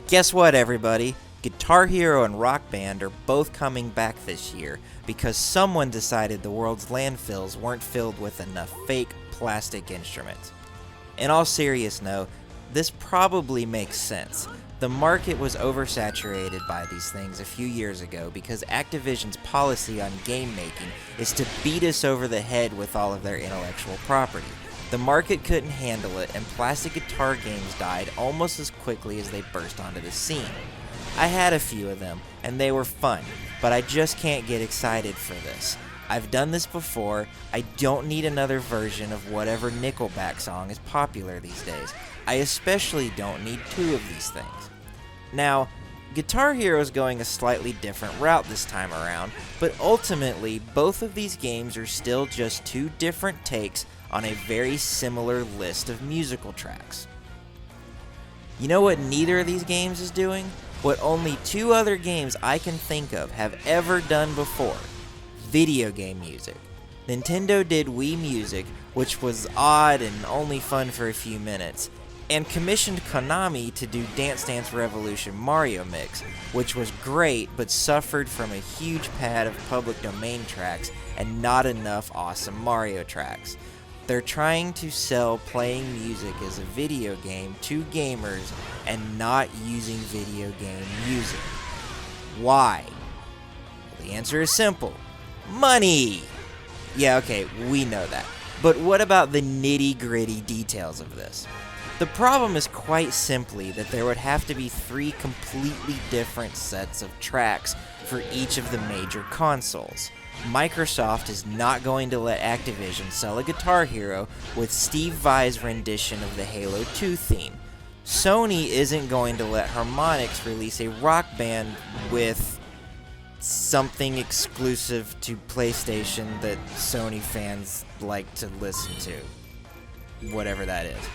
Guess what, everybody? Guitar Hero and Rock Band are both coming back this year because someone decided the world's landfills weren't filled with enough fake plastic instruments. In all seriousness, though, this probably makes sense. The market was oversaturated by these things a few years ago because Activision's policy on game making is to beat us over the head with all of their intellectual property. The market couldn't handle it, and plastic guitar games died almost as quickly as they burst onto the scene. I had a few of them, and they were fun, but I just can't get excited for this. I've done this before. I don't need another version of whatever Nickelback song is popular these days. I especially don't need two of these things. Now, Guitar Hero is going a slightly different route this time around, but ultimately, both of these games are still just two different takes on a very similar list of musical tracks. You know what neither of these games is doing? What only two other games I can think of have ever done before. Video game music. Nintendo did Wii Music, which was odd and only fun for a few minutes, and commissioned Konami to do Dance Dance Revolution Mario Mix, which was great but suffered from a huge pad of public domain tracks and not enough awesome Mario tracks. They're trying to sell playing music as a video game to gamers and not using video game music. Why? Well, the answer is simple. Money! Yeah, okay, we know that. But what about the nitty-gritty details of this? The problem is quite simply that there would have to be three completely different sets of tracks for each of the major consoles. Microsoft is not going to let Activision sell a Guitar Hero with Steve Vai's rendition of the Halo 2 theme. Sony isn't going to let Harmonix release a Rock Band with something exclusive to PlayStation that Sony fans like to listen to. Whatever that is.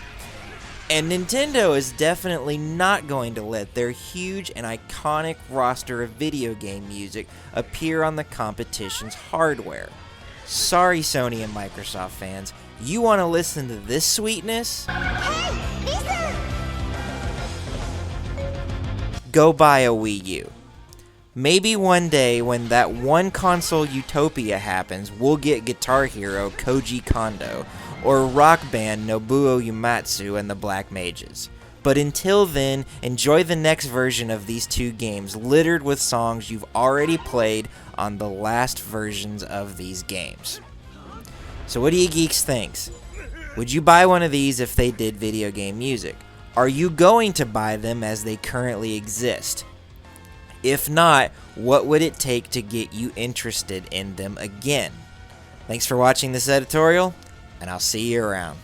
And Nintendo is definitely not going to let their huge and iconic roster of video game music appear on the competition's hardware. Sorry, Sony and Microsoft fans, you want to listen to this sweetness? Hey, Lisa! Go buy a Wii U. Maybe one day when that one console utopia happens, we'll get Guitar Hero Koji Kondo, or Rock Band Nobuo Uematsu and the Black Mages. But until then, enjoy the next version of these two games littered with songs you've already played on the last versions of these games. So what do you geeks think? Would you buy one of these if they did video game music? Are you going to buy them as they currently exist? If not, what would it take to get you interested in them again? Thanks for watching this editorial, and I'll see you around.